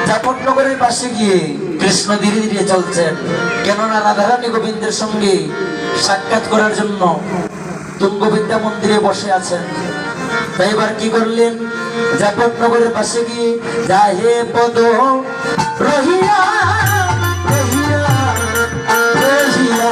জাপটনগরের পাশে গিয়ে কৃষ্ণ ধীরে ধীরে চলছেন, কেননা রাধারানী গোবিন্দের সঙ্গে সাক্ষাৎ করার জন্য তুঙ্গবিদ্যা মন্দিরে বসে আছেন। তাই এবার কি করলেন, জাপটনগরের পাশে গিয়ে যাহে পদ রহিয়া রহিয়া রহিয়া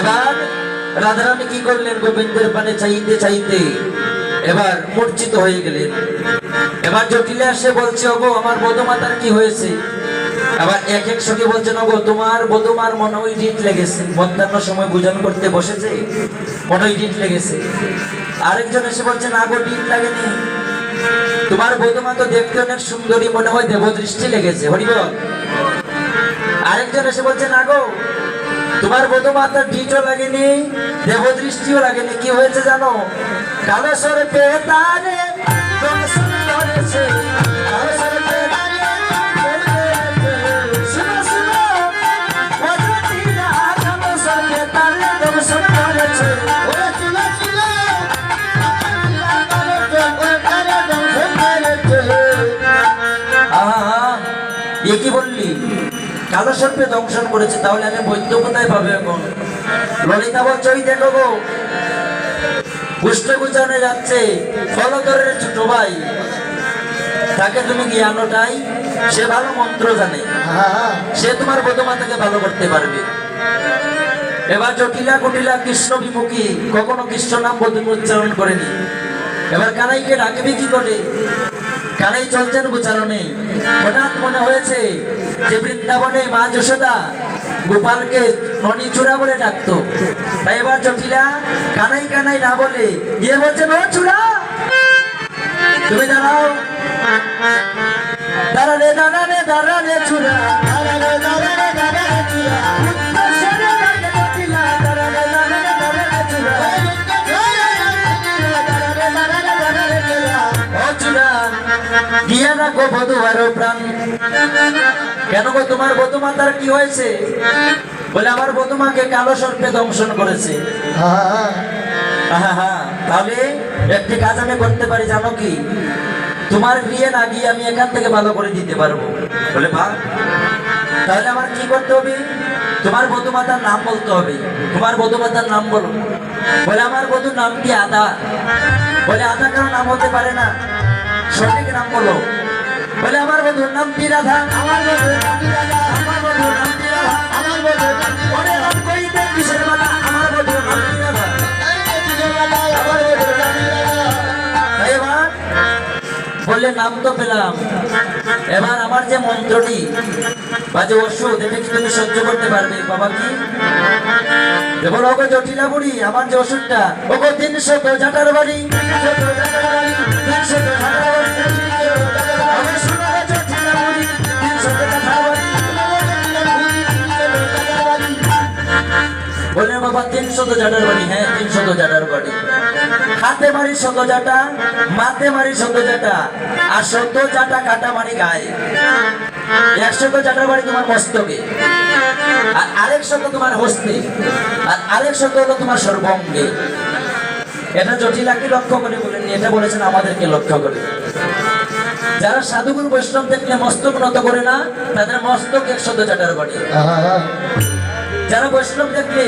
এবার রাধারানী কি করলেন, গোবিন্দের পানে চাইতে চাইতে এবার মূর্ছিত হয়ে গেলেন। এবার জটিলে এসে বলছে, ওগো আমার বধূমাতার কি হয়েছে? আবার এক এক সঙ্গে বলছেন, ওগো তোমার বধূমার মনে হয় ডিট লেগেছে, মধ্যাহ্ন সময় ভোজন করতে বসেছে, মনে হয় ডিট লেগেছে। আরেকজন এসে বলছেন, আগো ডিট লাগেনি, তোমার বধূমা তো দেখতে অনেক সুন্দরী, মনে হয় দেবদৃষ্টি লেগেছে, হরিবল। আরেকজন এসে বলছেন, আগো তোমার বধূমাতার ডিটও লাগেনি, দেবদৃষ্টিও লাগেনি, কি হয়েছে জানো? কালো সরে পেতারে দর্শন করেছে, কালো সরে পেতারে শুনো শুনো ওজটিরা, কালো সরে পেতারে দর্শন করেছে, ওরে শুনো শুনো এ কি বললি? কালো সর্পে দংশন করেছে, তাহলে আমি বৈদ্য কোথায় পাবে এখন? ললিতা বলছে, ওই দেখো গো পুষ্ট গুজানে যাচ্ছে ফলধরের ছোট ভাই, তাকে তুমি জ্ঞানটাই, সে ভালো মন্ত্র জানে, সে তোমার বধূমাতাকে ভালো করতে পারবে। এবার জটিলা কুটিলা কৃষ্ণ বিমুখী, কখনো কৃষ্ণ নাম উচ্চারণ করেনি। এবার কানাইকে ডাকবে কি করে? কানাই চলছেন গোচারণে, হঠাৎ মনে হয়েছে যে বৃন্দাবনে মা যশোদা গোপালকে ননিচূড়া বলে ডাকতো। তাই এবার জটিলা কানাই কানাই না বলে গিয়ে বলছেন, ও চূড়া তুমি দাঁড়াও, দাঁড়ালে দাঁড়ালে দাঁড়ালে চূড়া, দাঁড়ালে দাঁড়ালে দাঁড়ালে চূড়া, গিয়া রাখো বধূর প্রাণ। কেন গো তোমার বধূমাতার কি হয়েছে? বলে আমার বধূমাকে কালো সর্পে দংশন করেছে। তাহলে একটি কাজ আমি করতে পারি, জানো কি? তোমার বিয়ে না গিয়ে আমি এখান থেকে ভালো করে দিতে পারবো। বলে বা তাহলে আমার কি করতে হবে? তোমার বধূমাতার নাম বলতে হবে। তোমার বধূমাতার নাম বলো। বলে আমার বধূর নাম কি আদা। বলে আদা কারো নাম হতে পারে না, সঠিক নাম বলো। বলে আমার বধূর নাম কি রাধা। আমার বধূর নাম কি রাধা। আমার বধূর নাম কি রাধা। আমার বধূর নাম কি রাধা। বলে নাম কইতে কিসের মালা। আমার বধূর নাম কি রাধা। আমার বধূর নাম কি রাধা। তাই এবার বললে নাম তো পেলাম, এবার আমার যে মন্ত্রটি বা যে ওষুধ এটা কি তুমি সহ্য করতে পারবে বাবা? কি বলো ওগো জটিলা বুড়ি, আমার যে ওষুধটা ওগো 300 জাটার বাড়ি, 300 জাটার বাড়ি, 300 জাটার বাড়ি, আমি শোনো রে জটিলা বুড়ি, 300 জাটার বাড়ি। বলে বাবা 300 জাটার বাড়ি। হ্যাঁ 300 জাটার বাড়ি। হাতে মারি 100 জাটা, মাতে মারি 100 জাটা, আর 100 জাটা কাটা মারি গায়ে। 100 জাটার বাড়ি তোমার মস্তকে, আর আরেক 100 তোমার হস্তে, আর আরেক 100 হলো তোমার সর্বাঙ্গে। এটা জটিলাকে লক্ষ্য করে বলেনি, এটা বলেছেন আমাদেরকে লক্ষ্য করে। যারা সাধুগুরু বৈষ্ণব দেখলে মস্তক নত করে না, তাদের মস্তক 100 জাটার বাড়ি। যারা বৈষ্ণব দেখলে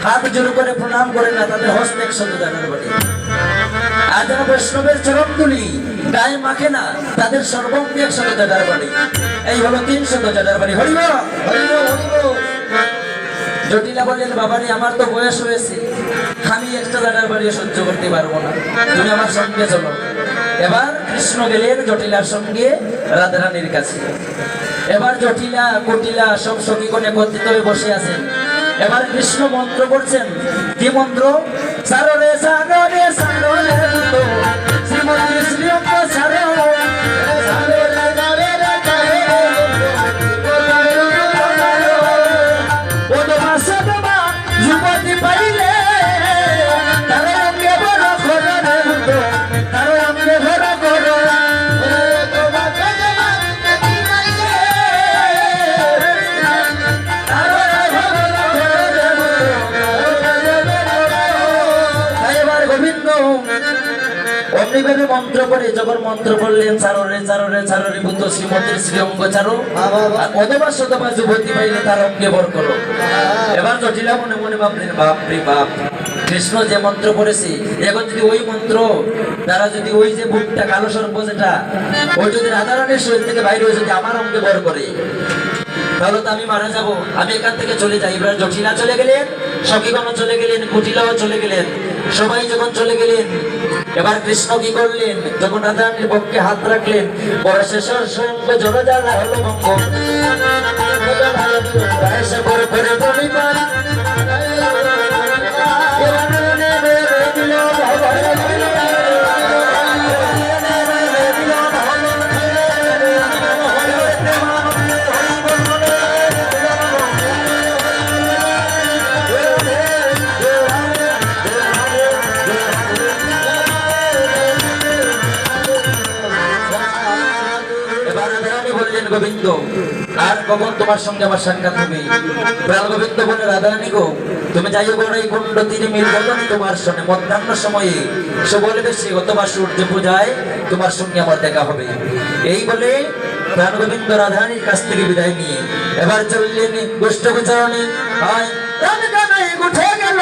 হাত জোর করে প্রণাম করে না, তাদের হস্ত 100 জাটার বাড়ি। আর যারা বৈষ্ণবের চরণ তুলি গায়ে মাখে না, তাদের সর্বাঙ্গে 100 জাটার বাড়ি। এই হলো 300 জাটার বাড়ি। হরিব হরিব হরিব। জটিলা বললেন বাবারে আমার তো বয়স হয়েছে, আমি 100 জাটার বাড়ি সহ্য করতে পারবো না, তুমি আমার সঙ্গে চলো। এবার কৃষ্ণ গেলেন জটিলার সঙ্গে রাধারানীর কাছে। এবার জটিলা কুটিলা সব সখীগণ একত্রিত হয়ে বসে আছেন। এবার কৃষ্ণ মন্ত্র করছেন। কি মন্ত্র? সাররে সাররে সাররে শ্রীমতী শ্রীঅঙ্গ সারো যুবতী পাইলে তার অঙ্গে বড় করো, তার অঙ্গে বড় করো। অমনিভাবে মন্ত্র করে যখন মন্ত্র বললেন চাররে চাররে চাররে ভূত শ্রীমতীর শ্রীঅঙ্গ চারো, অথবা শতবা যুবতী পাইলে তার অঙ্গে বর করো। এবার জটিলা মনে মনে ভাবলেন বাপ রে বাপ, কৃষ্ণ যে মন্ত্র করেছে, এখন যদি ওই মন্ত্র তারা যদি ওই যে বুকটা কালো সর্প যেটা ওই যদি রাধারানীর শরীর থেকে বাইরে হয়ে যদি আমার অঙ্গে বর করে, তাহলে তো আমি মারা যাব, আমি এখান থেকে চলে যাই। এবার জটিলা চলে গেলেন, সখীগণ চলে গেলেন, কুটিলাও চলে গেলেন। সবাই যখন চলে গেলেন, এবার কৃষ্ণ কি করলেন? যখন রাধারানীর পক্ষে হাত রাখলেন, পরে শেষের সঙ্গে জলজালা হলো মঙ্গল। গোবিন্দ আর কখন তোমার সঙ্গে আমার সাক্ষাৎ হবে? প্রাণ গোবিন্দ বলে রাধারানী গো, তুমি যাইও বড় এই কুণ্ড তীরে মিলবদনী তোমার সঙ্গে মধ্যাহ্ন সময়ে সে বলবে সে অথবা সূর্য পূজায় তোমার সঙ্গে আমার দেখা হবে। এই বলে প্রাণ গোবিন্দ রাধারানীর কাছ থেকে বিদায় নিয়ে এবার চললেন গোষ্ঠ গোচারণে। উঠে গেল